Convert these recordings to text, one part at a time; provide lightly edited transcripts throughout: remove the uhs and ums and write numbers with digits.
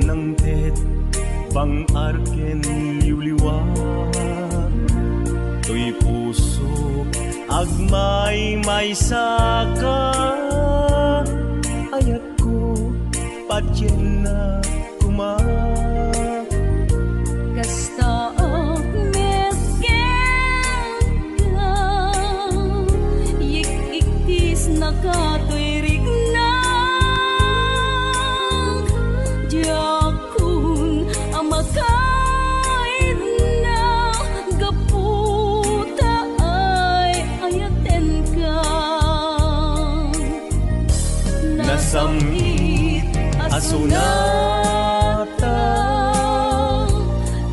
ng tet bang arken liwliwat to'y puso agmay may saka ayat ko patyen na kuma kasta medken ka yik-iktis nakatuirik na diakun amakain na gaputa ay ayaten ka nasamit asunata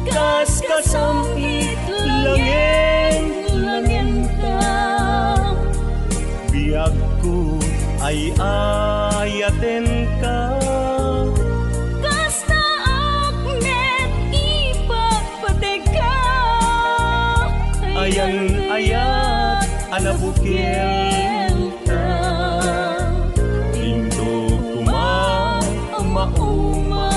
kas kasamit langin ta biag ko ay ayaten ka kasta akmet ipagpateka ayan ayat anabukil ta lindo kuma mauma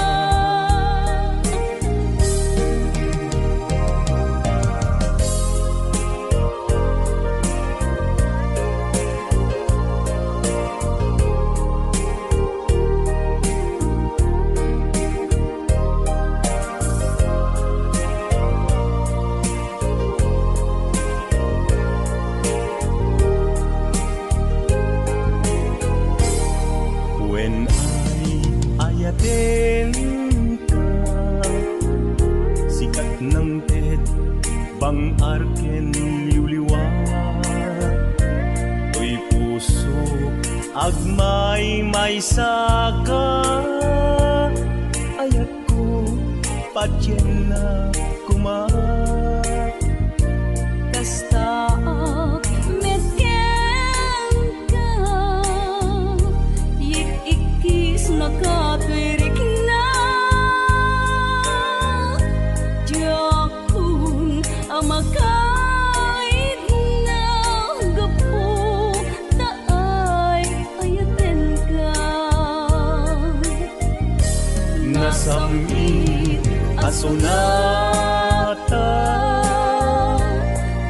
when ayaten ka sikat ng tet bang arken liwliwat to'y puso agmay may saka ayat ko patyen na kuma kasta medken ka yik-ikis nakatuirik na diakun amakain na gaputa ay ayaten ka nasamit asunata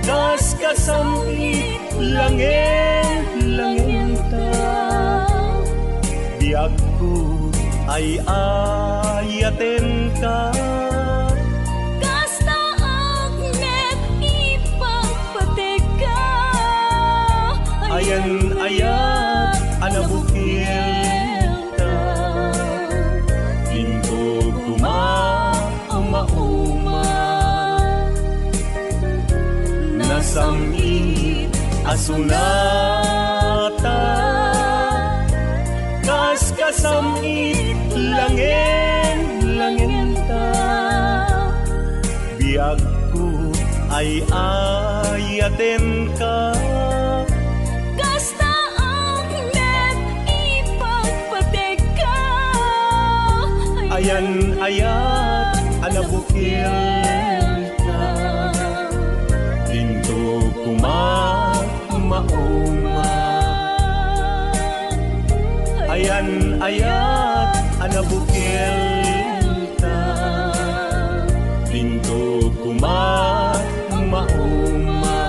kas kasamit langin ta biag ko ay ayaten ka kasta akmet ipagpateka ayan ayat anabukil ta lindo kuma mauma nasamit asunata kas kasamit langin ta biag ko ay ayaten ka kasta akmet ipagpateka ayan ayat anabukil ta lindo kuma mauma ayan ayat anabukil ta lindo kuma mauma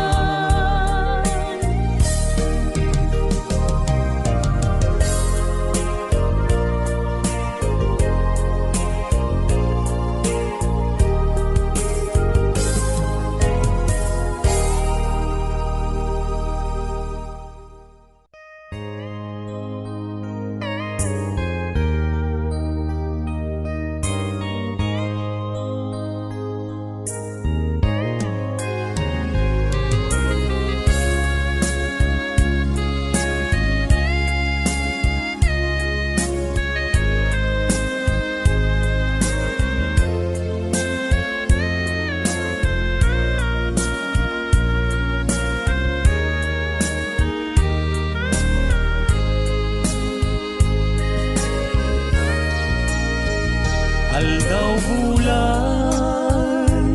aldaw bulan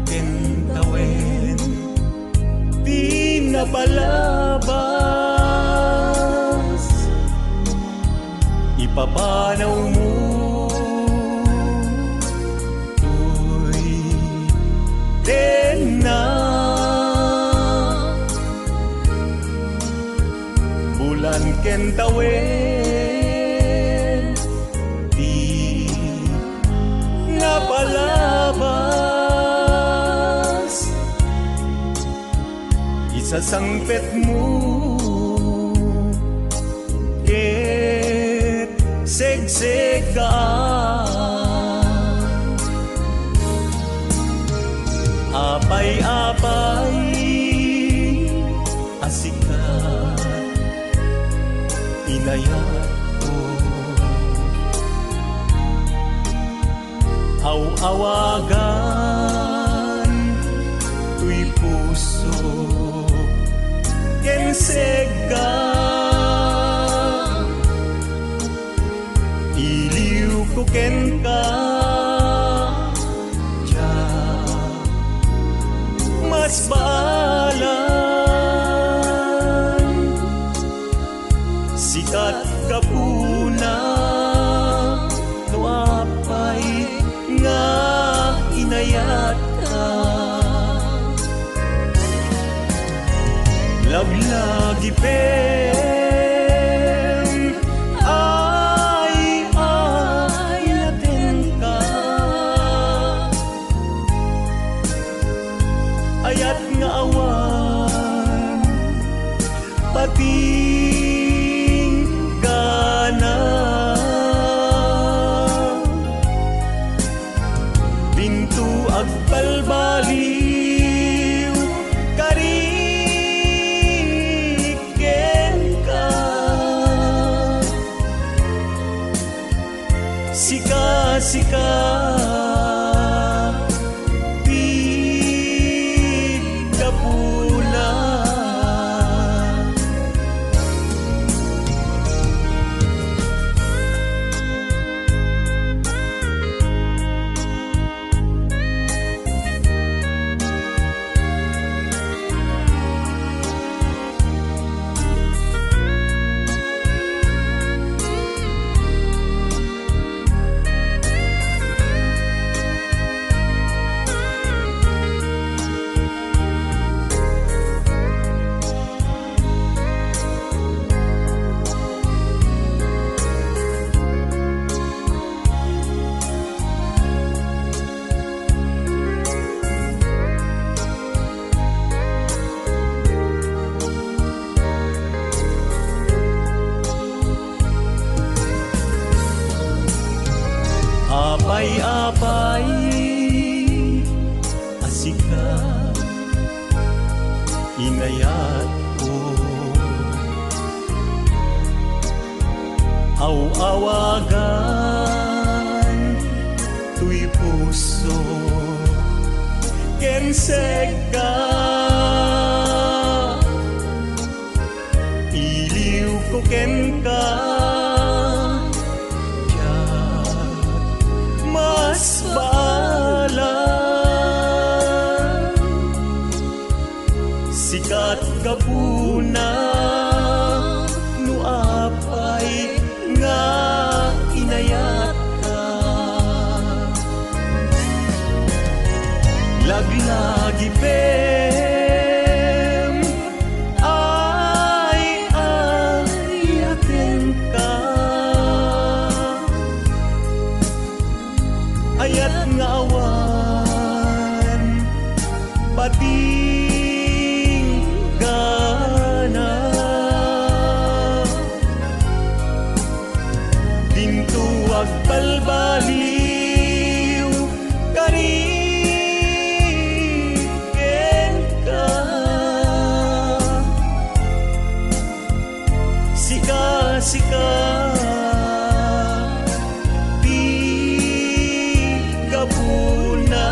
kentawen di napalabas ipapanaw mo ken tawen di nga palabas isasangpet mo ket segsegaan apay-apay asikat inayat ko aw-awagan tuy puso ken sega iliw ko ken ka mas balan sikat kapuna no apay nga inayat ka laglagi pen ay ayaten ka ayat nga awan pating gana bintu agbalbaliw kariken ka sika apay-apay asikat inayat ko aw-awagan tuy puso ken sega iliw ko ken ka mas balan sikat kapuna no apay nga inayat ka laglagi pem ay ayaten ka ayat nga awan pating gana dintuwag balbaliw kariken ka sika sika di kapuna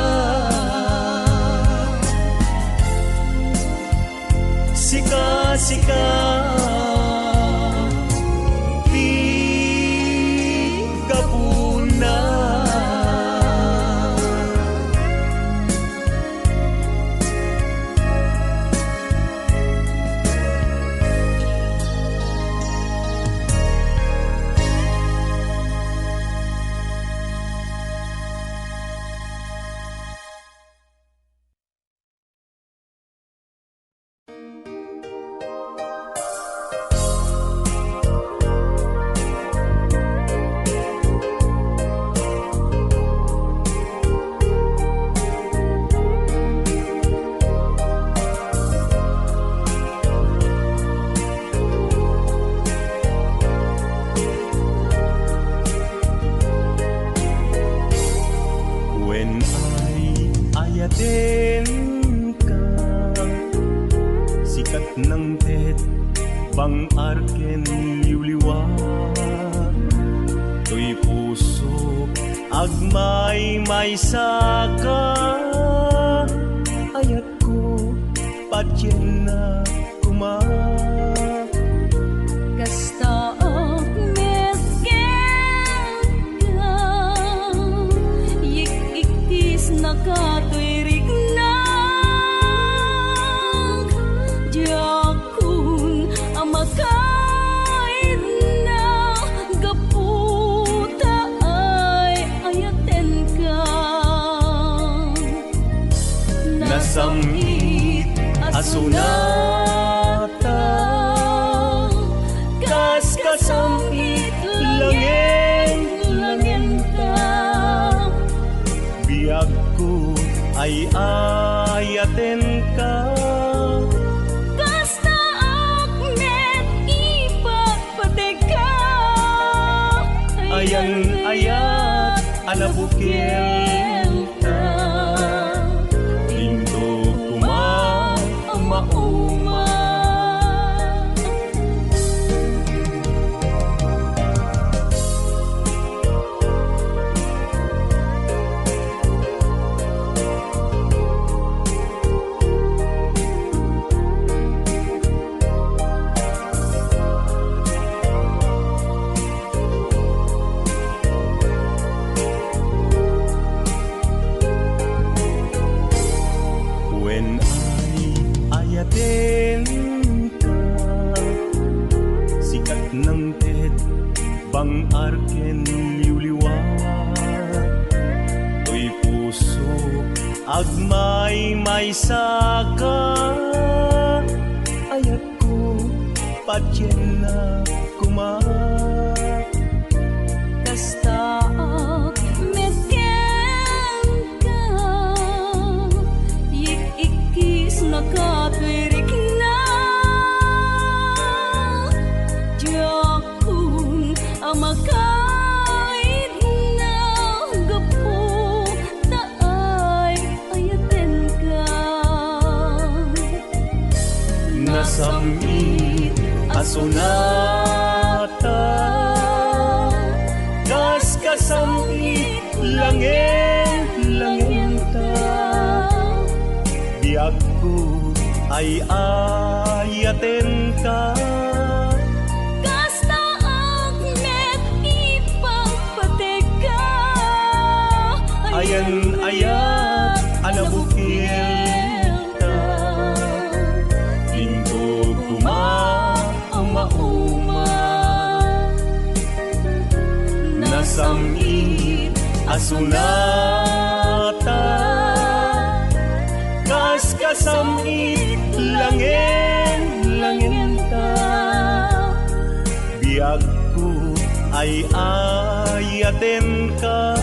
ayatin ka. Sikat ng tet, bang arken liwliwa. To'y puso, agmay may saka. Ayat ko, patyen na kuma. Kasta ak medken ka, yik-iktis na katuirik na. Diakun amakain na, gaputa ay ayaten ka. Nasamit asunata, kas kasamit langin ta. Biag ko ay ayaten ka. Kasta ak met ipagpateka. Ayan ayat alabukil ta. Lindo kuma mauma. When ayatin ka, sikat ng tet, bang arken liwliwa. To'y puso, agmay may saka. Ayat ko, patyen na kuma. Kasta ak medken ka, yik-ikis na katuirik na. Diakun amakain na, gaputa ay ayaten ka. Nasamit asunata, kas kasamit langin ta. Biag ko ay ayaten ka. Kasta ak met ipagpateka. Ayan ayat alabukil ta. Lindo kuma mauma. Nasamit asunata, kas kasamit langin ta. Biag ko ay ayaten ka.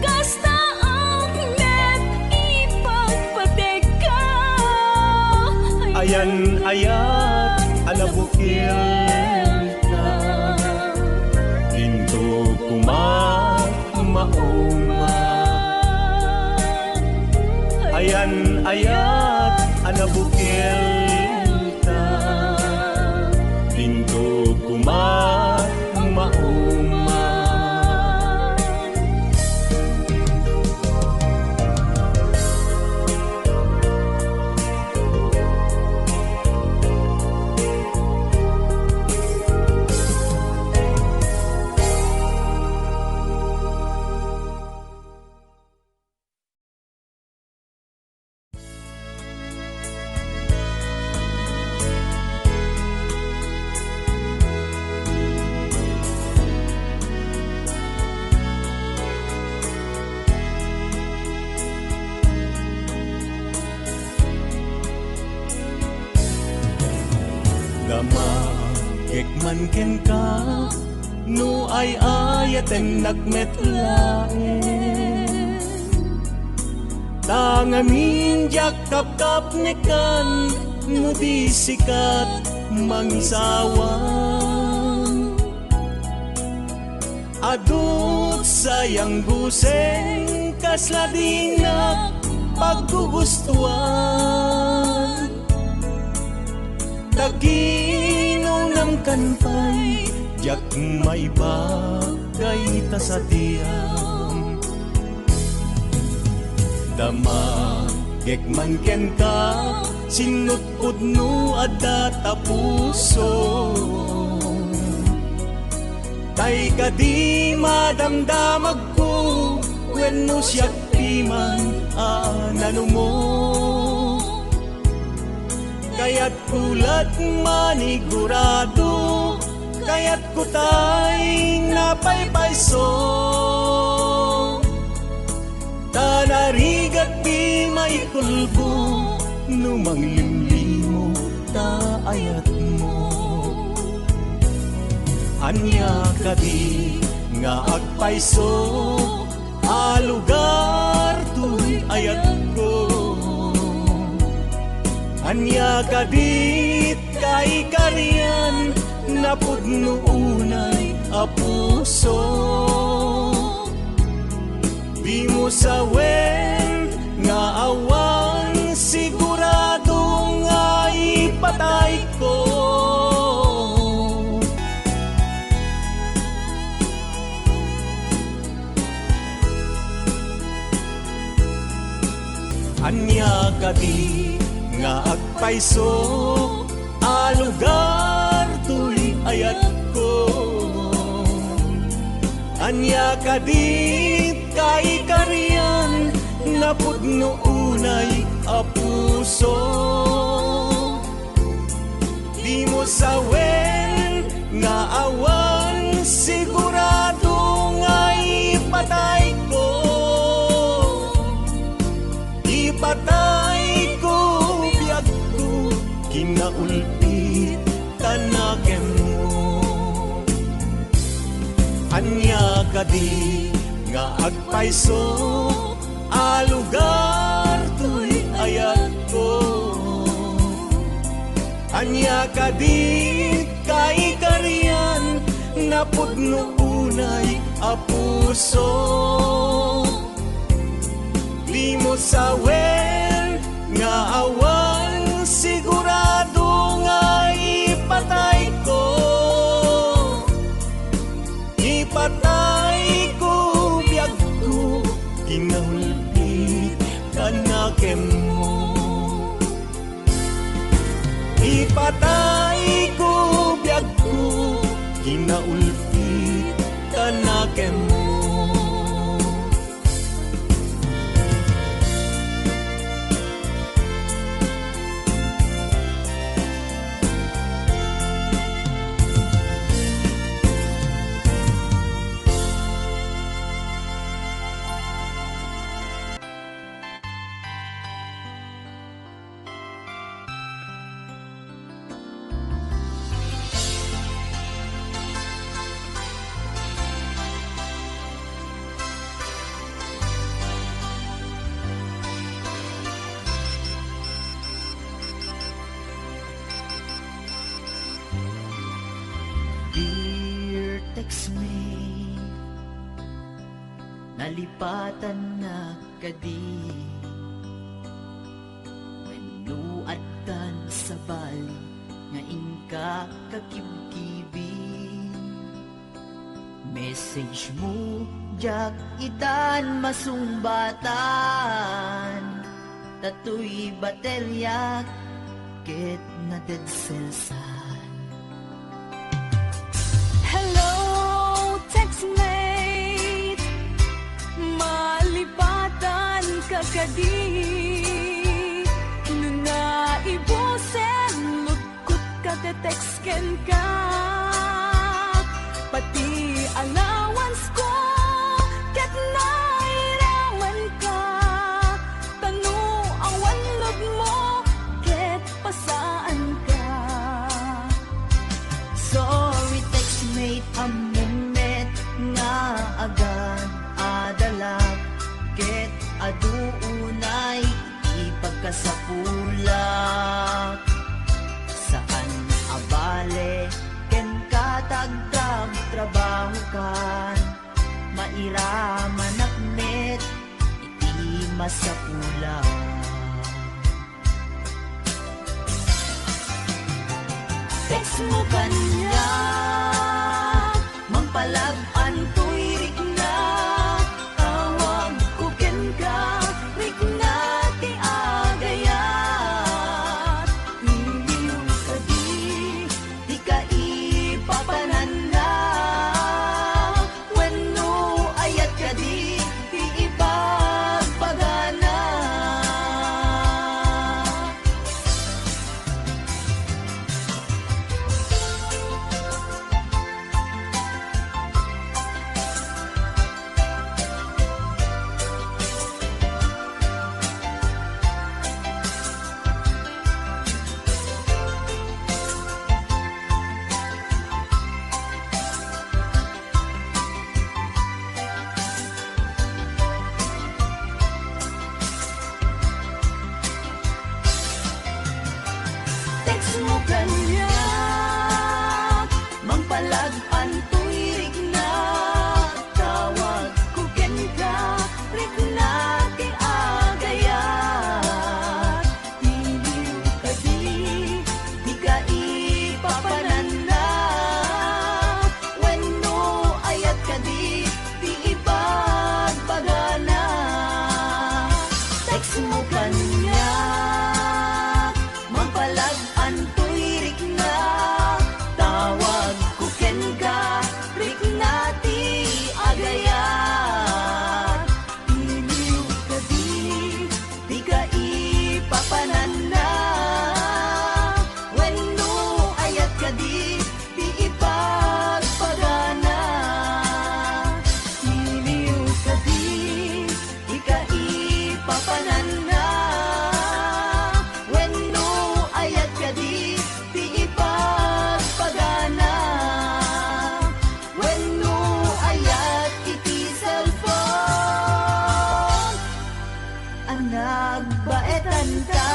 Kasta ak met ipagpateka. Ayan ayat alabukil ta. Lindo kuma mauma. Ayan ayat alabukil ta. Lindo kuma mauma. Gekman ken ka, no ay ayaten nagmetlaen. Tangamin jak kap nekan, no di sikat mangisawang. Adut sayang guseng kasladingak paggugustuhan. Taginunam kan pa'y jak may bagay ta sa tiyang. Damagek man ken ka sinutpud no adda ta puso. Tay kadi madamdamag ko wenno siya piman anano mo. Kaya't kulat manigurado, kaya't kutay napaypayso. Tanarigat di may kulbo, numang limlimo ta ayat mo. Anya kadi nga agpayso, alugar tuy ayat ko. Anya kadit kay kariyan napudno unay a puso. Di mo sawen nga awan sigurado nga ipatay ko. Anya kadi nga agpayso, alugar tuy ayat ko. Anya kadit kay kariyan napudno unay a puso. Di mo sawen nga awan sigurado nga ipatay ko. Ipatay ko biyag ko kinaulpit tanakem mo. Anya kadi nga agpayso, alugar tuy ayat ko. Anya kadi kay kariyan napudno unay a puso. Di mo sawen nga awan sigurado nga ipatay ko. Ipatay ko biyag ko kinahulpit kanakem mo. Ipatay ko biyag ko kinaulpit kanakem mo. Dear textmate, nalipatan na kadi Wenuadtan sa bali nga inka kakibkibin. Message mo jak itan masumbatan, tatoy batelyak ket na dead celsa. Hello, textmate. Malipatan ka kadi. Nuna ibusen, lutkot ka te-textken ka. Pati allowance ko, ket nairaman ka. Tanu awan lod mo, ket pasaan ka. Sorry textmate, amumet nga agad adalag ket aduunay ipagkasapulak. Saan abale ken katagtag trabaho kan mairaman akmet iti kasama sa pula. Text mo kanya, mangpalab-an tuirik na, tawag kuken ka, rik na ti agayat. Iliw ka di ka ipapanan na, wenno ayat ka di ipagpagana. Text mo kanya, mangpalagpan tuirig na, tawag kuken ka, rik na ti agayat. Iliw ka di ka ipapanan na, wenno ayat ka di ipagpagana. Text mo kanya, mangpalagpan tuirik na, tawag kuken ka, rik na ti agayat. Iliw ka di ka ipapanan na, wenno ayat ka di ipagpagana. Iliw ka di ka ipapanan na, wenno ayat ka di ipagpagana. Wenno ayat iti cellphone, ang nagbaetan ka.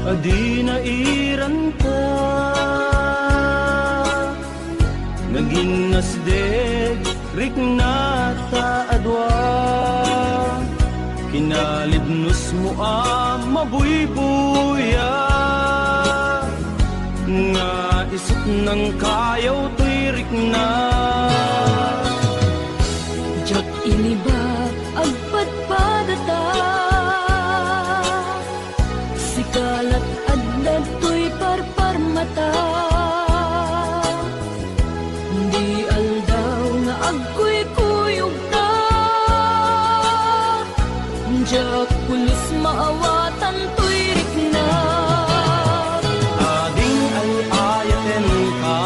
Adi na iranta, naging nasdeg, rik na taadwa. Kinalibnos mo mabuybuya, nga isip ng kayaw to'y rik na. Diyot iniba agpadpadata, sikalat adlad to'y parparmata. Di aldaw nga agkuy-kuyog ka, diyak pulos maawatan to'y rik na. Ading ay ayaten ka,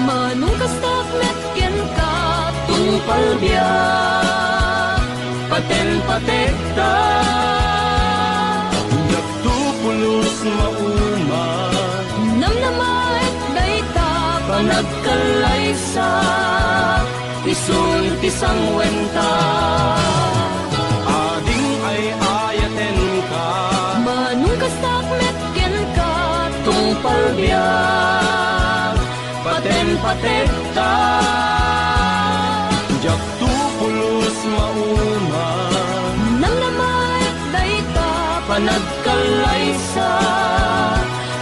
Manong kastak metken ka, tungpal biyak, paten-patekta. Nagtupulos mauma, namnamait dayta, panagkalaysa, isun tisang wenta. Ading ay ayaten ka, manong kastak metken ka, tungpal biyak, paten-patekta. Jak tupulos mauma, namnamait dayta, panagkalaysa,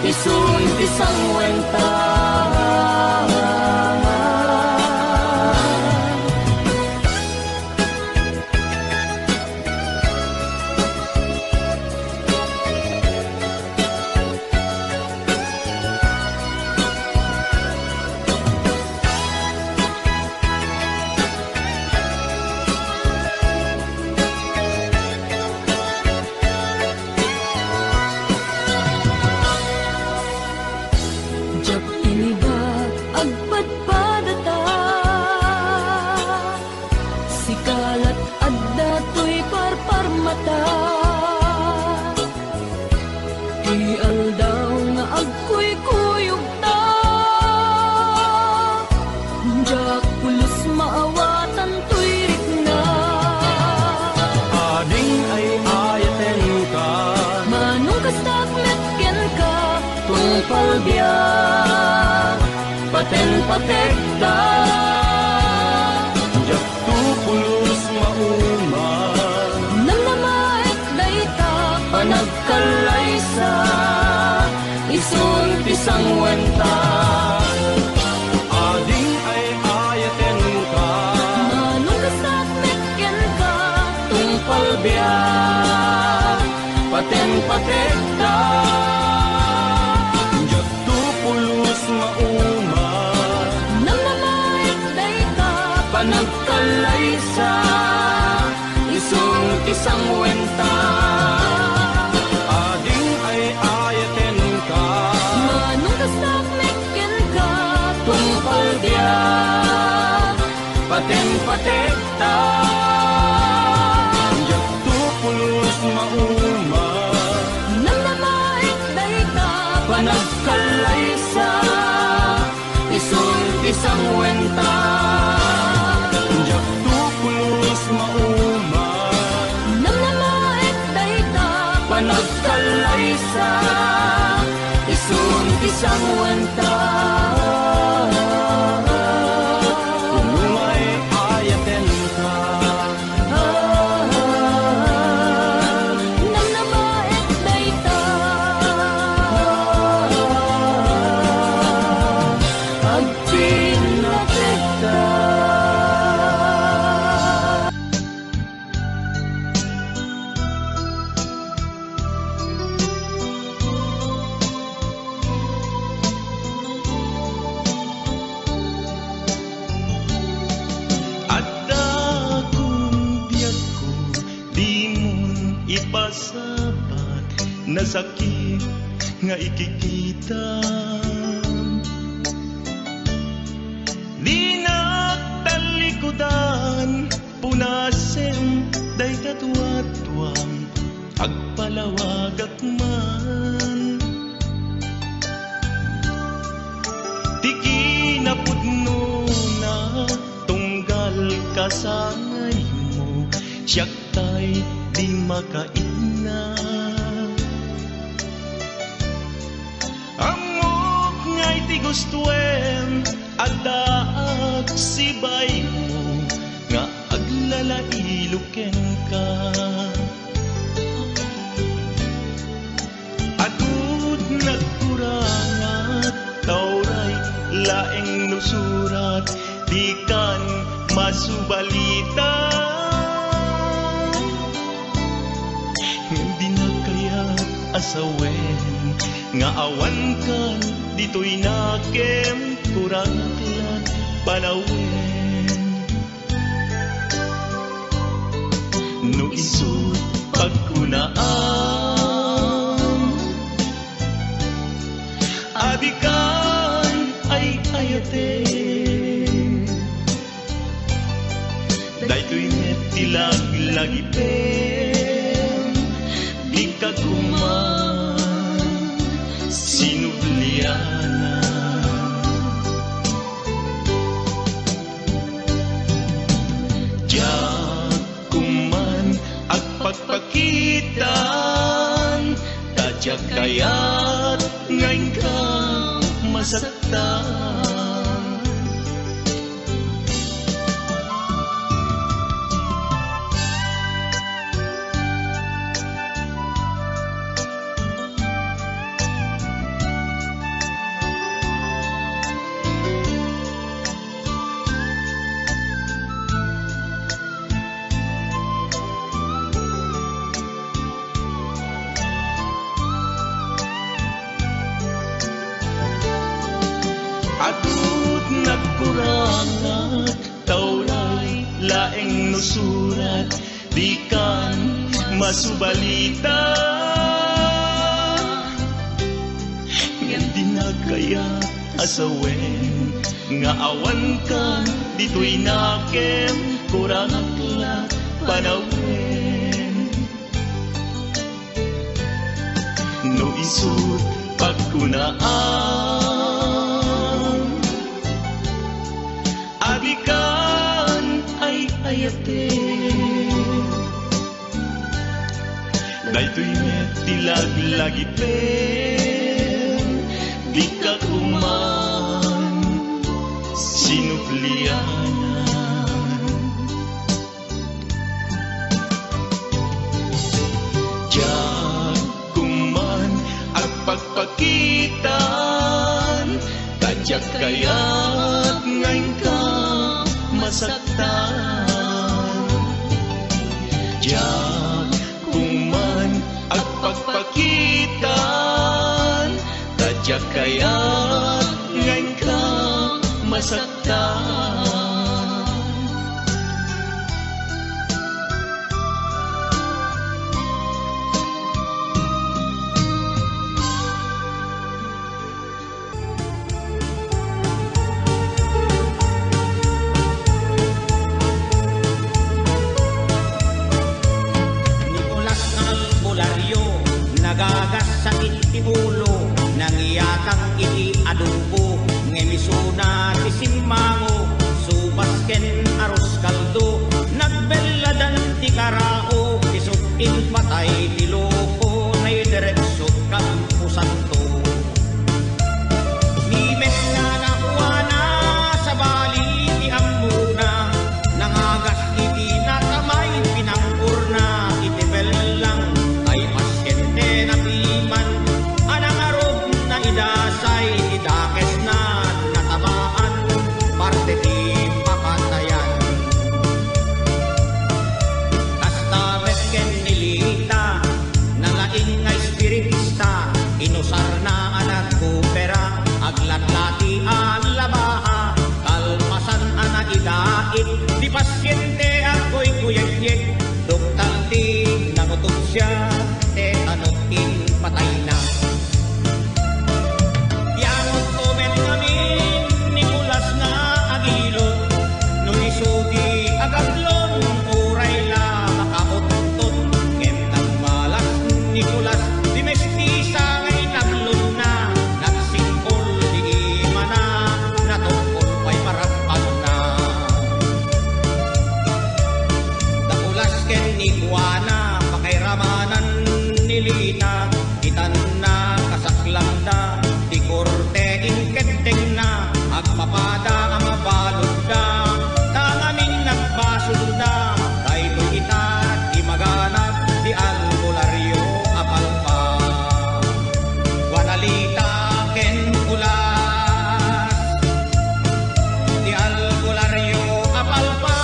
isun tisang wenta. sikalat at dato'y parparmata. Di aldaw nga agko'y kuyog ta. Jak pulos maawatan to'y rikna. Ading ay ayaten ka, Manong kastak metken ka, tungpal biyak, paten patekta. jak tu pulos mauma, Nang namait dayta, panagkalaysa, isun pisang wenta. ading ay ayaten ka, Manong kastak metken ka, tungpal biyak, paten patekta. jak tu pulos mauma, Nang namait dayta, panagkalaysa, isun pisang wenta. ading ay ayaten ka, Manong kastak metken ka, tungpal biyak, paten patekta. jak tu pulos mauma, nang namait dayta, panagkalaysa, isun pisang wenta. jak tu pulos mauma, Nang namait dayta, panagkalaysa, isun pisang wenta. umay ayaten ka, Nang namait dayta, agpinatekta. at akong diyak ko, di mon ipasapat na sakit nga ikikita. Di nagtalikodan, punasen, day katuwatwang, agpalawagak man. Tiki na pudno na, tunggal kasangay mo, siyak tay di makaina. Amok nga'y ti gustuen, adaag sibay mo, nga aglalailuken ka. Agud nagkurangat, tauray laeng nusurat, di kan masubalita. Hindi na kaya asawen, nga awan kan dito'y nakem, kurangklan panawen. No isut pagkunaan, abikan ay ayate, daytoy net tilag-lagi pen, di ka kuman sinubliana. Diyak kuman agpagpakitan, tadyak kaya't ngayon ka masaktan. Atut nagkurangat, tauray laeng nusurat, di kan masubalita. Ngan di na kaya asawen, nga awan kan dito'y nakem, Kuranglah panawin No isut pagkunaan Agikan ay ayatin Daytoy met dilaglagipen Di ka kuman sinuplianan Diyan kuman at pagpakitan Tadyak kaya't ngayon ka masaktan Diyan kuman at pagpakitan Tadyak kaya't ngayon ka masaktan Nagagasakit ti ulo, nangiyakang iti adubo, ngemisuna ti simmango, subasken aros kaldo, nagbeladan ti karao, isutin patay ti loko, nay diretso kampusan to. Nimet nga nakuha na sa bali ti amuna, nangagas iti nakamay pinangurna, iti belang napiman anang arog na idasay idakes na natamaan parte ti papatayan kastamet ken nilita nalaing nga espiritista inusar na anak kupera aglatlati ang labaha kalpasan ana idait di pasyente ako'y kuyek-yek doktal ti nangutok siya anotin patay na Yangot komen ngamin Nicolas na agilo Nung isudi agablon Uray la makaunton Ngem nang malas Nicolas Di mestisa ngay taglon na Nagsingkol di imana Natungkol pa'y marapag na Dakulas ken Iguana Pakairamanan nilita itan na kasaklanda di korte inketeng na agpapada ang balod da tangamin nagbasulda dahil kita di maganap di albularyo apalpa wanalita ken ulas di albularyo apalpa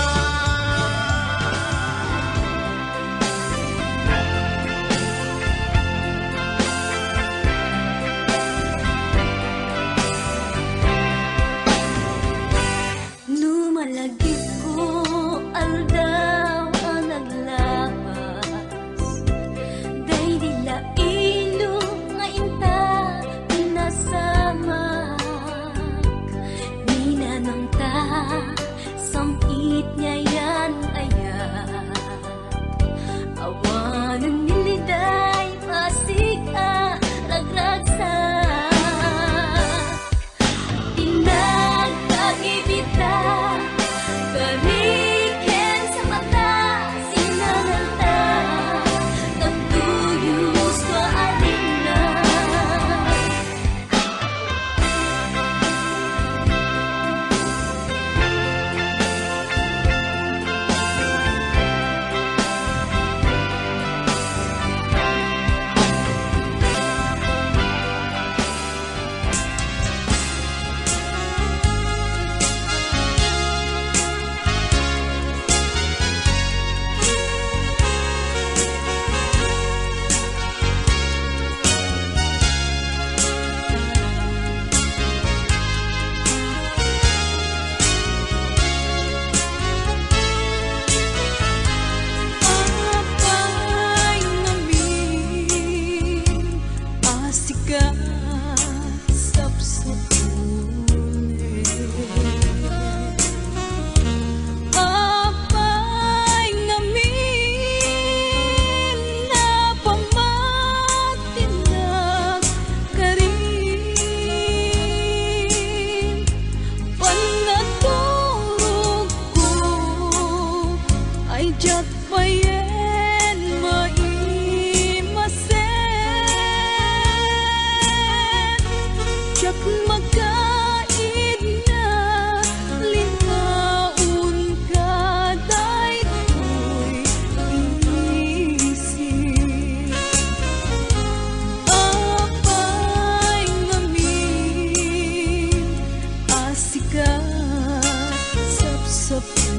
Jak payen maimasen Jak magkain na linhaon ka daytoy isip apay ngamin asika sapsapuli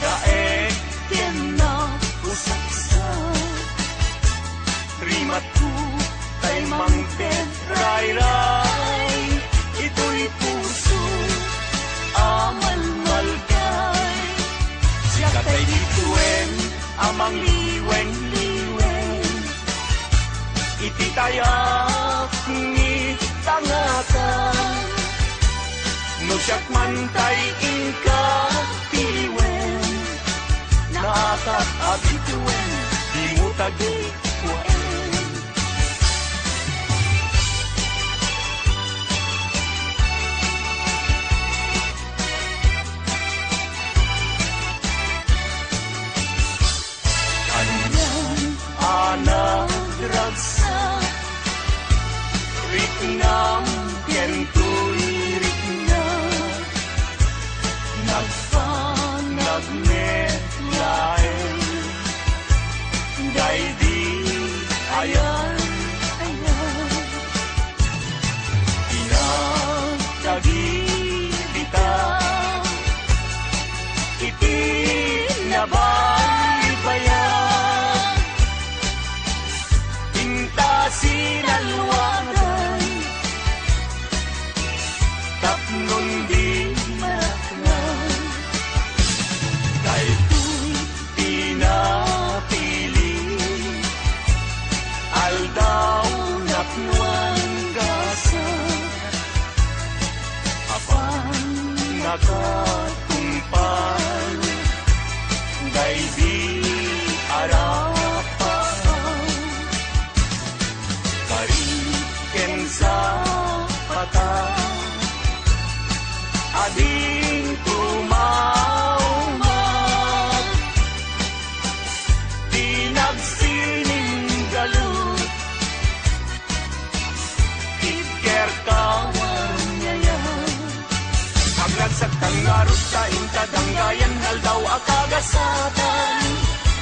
Daeg Ken na usaksa Rimat ku tay mangted ray-ray Ito'y puso amal malgay Siya tay dituen amang liweng-liweng Iti tayak ni tangatan No siyak man tay ingka tiliwen Naakat abituen di mo tagi kuwaen Anak ragsa Riknam kentuy rikna Nagnet laeng Day di ayan Pinagtagi bitaw Iti nabay bayan Sinalwagan Tapnon di maraknan Dahil ko'y pinapili Aldaw naknuan gasa Apan nakatumpal Dahil di arapan sa mata Ading tumaumat Di nagsining galut Iker kawan niya Agad sa tangarot sa intadanggayan Haldaw akagasatan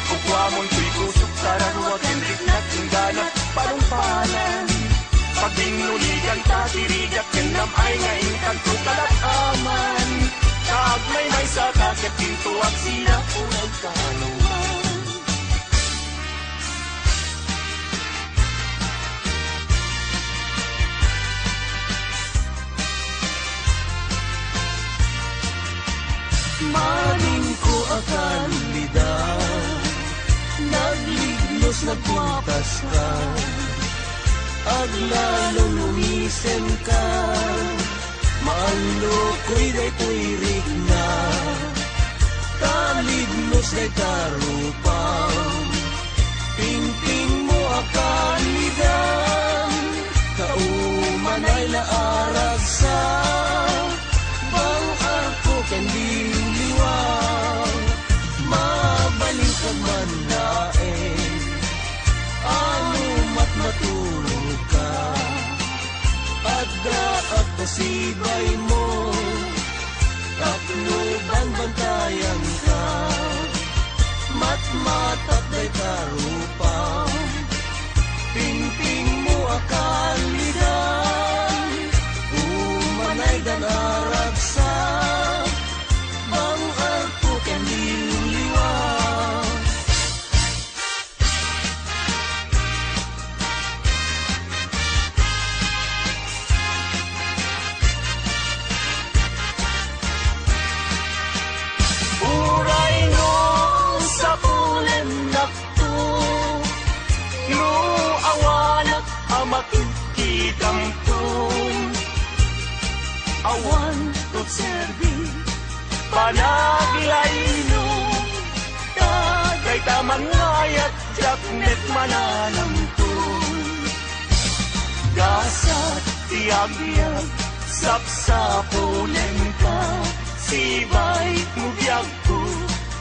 Kukwamon ko'y kusok sa raruwa Kendrik na tingganat palumpalan Pagdinuligan ta tirigat Kenam ay ngayon kagtukalat aman Kaagmay may sa takip Pinto at sila unay kanuman Maling ko akal lidaw Naglignos nagpuntas ka Aglalong lumisen ka Maalo ko'y daytoy rikna Talignos day tarupaw Pingping mo akalidan Kauman ay laarag sa Bang arko kendi liwaw Mabaling ka man laeng Ano mat matulog ka Adda at pasibay mo Takluban bantayan ka Matmatat day tarupaw Pingping mo akalidan Umanay dan arag sa Bang arko kendi liwaw Uray no sa pulen nakto No awanak amakikikampun Awan tot serbi panaglayno Tagay taman ngayat jaknet mananampun Gasat tiyag-yag sapsapulen ka Sibay mubiyag ko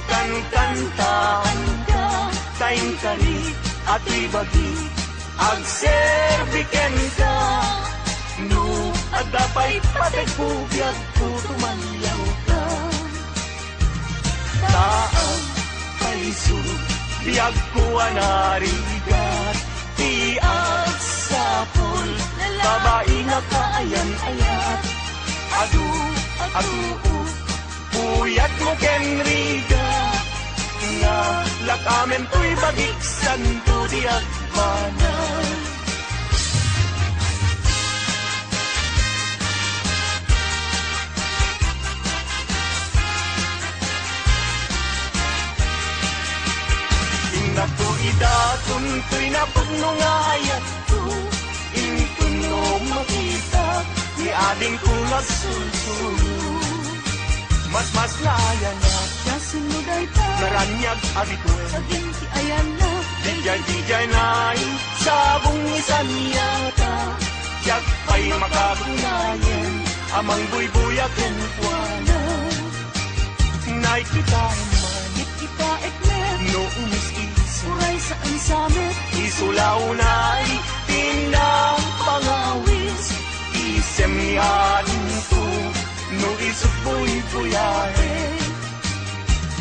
Kankantaan ka Taing kari at ibagi Agserbiken ka No agapay patigpugyak ko Tumanyaw ka Taang paiso Biyag ko anarigat Tiag sapol Babae nga kaayan-ayat Adu, adu, Puyat mo kenriga Amen to'y bagiksan to di agmanan. Naku idatun to'y napagno nga ayat ko, intun no makita ni ading ko nagsulsulo. Mas laya na Nasinuday pa naranyag abituen, Saging ti ayan na dijay na sabong isan yata. Tiyak pa'y makagunayan amang buybuyaken kuwana. Nakikita man Kita ekmet no umis-is Uray sa ansamit isulaw na'y tinang pangawis. Isem niyan ko no isupoy puyahe.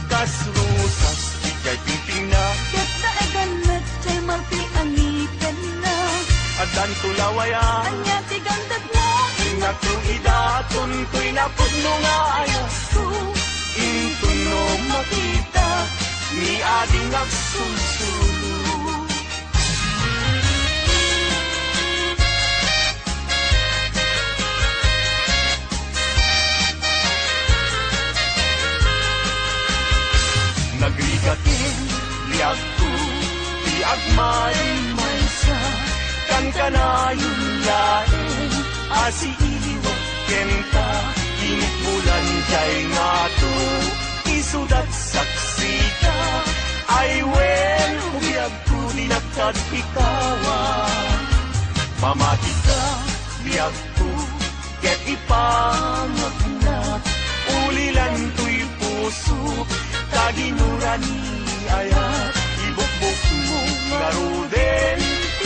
Kas rosas ikay piting na Ket na eganmet Chay marti angipen na adan tulawaya. Anya ti gandag mo Naku idaton ko'y napudno nga ayas ko, intun no makita ni ading agsulsulo. Nagrigatin liag ko di agmay sa kan kanayong lain asi iliwag kenta init bulan jay nga to isudat saksita ay wen ubiyag ko di nakadpikawa pamati ka biyag ko ket ipangagnat ulilan to'y puso kaginurani ayat ibukbuk mo ngaruden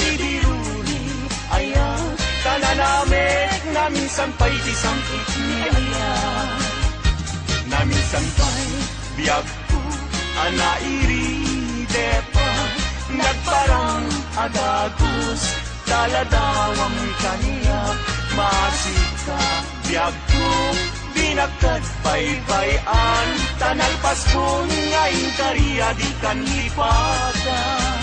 idiruni ayat tananamek namin sampay di sangkit ni ayat namin sampay biyag ko anairi depa nagparang adagos taladawang kaniya masika biyag ko binagkat baybayan tanalpas ko ngayon kariya di kan lipatan.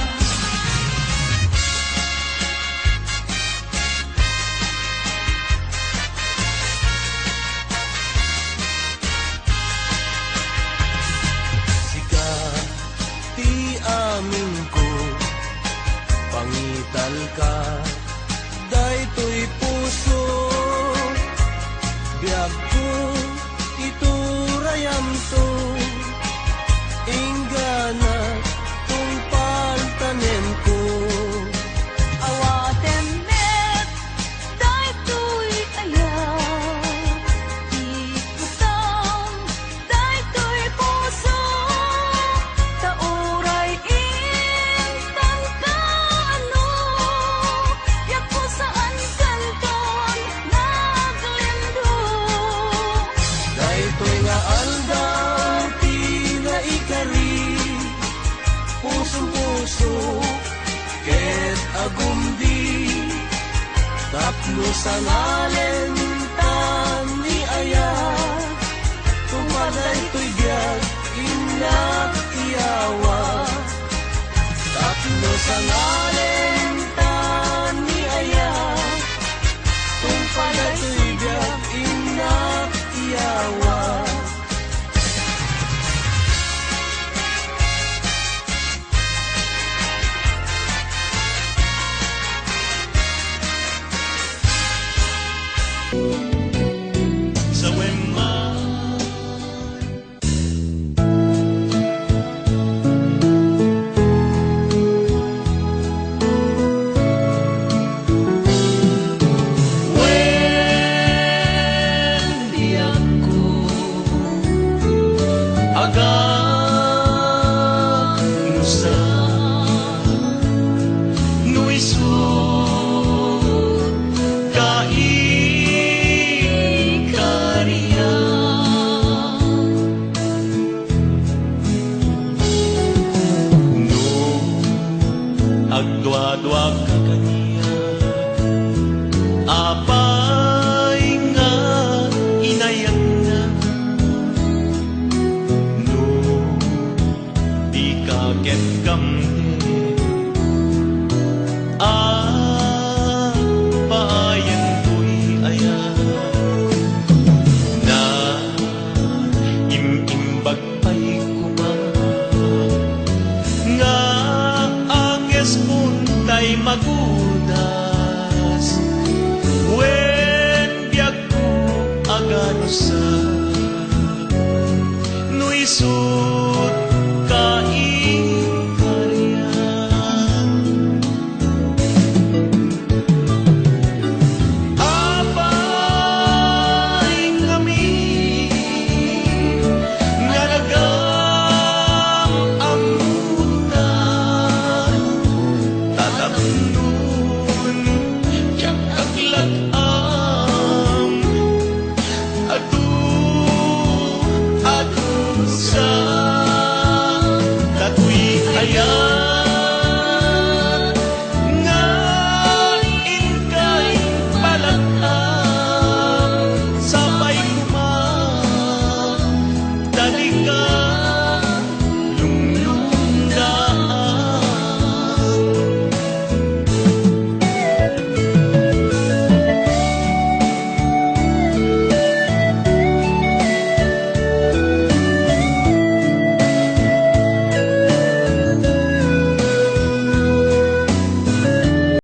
Sika ti amin ko pangital ka daytoy puso biyag ko iturayam to inggana tungpal tanem ko Awaten met Daytoy ayan Ikutam Daytoy puso Tauray intan kaano Yak ko saan kanton naglindo daytoy nga aldaw ti naikari puso-puso ket agumdi tapno sa ngalen tan ni ayat tumaday to'y biyag inak iyawa tapno sa ngalen tan ni ayat tumaday to'y biyag inak iyawa. Sa wema agdwa-dwa ka kaniya apay nga inayang na no di ka เก็บกำ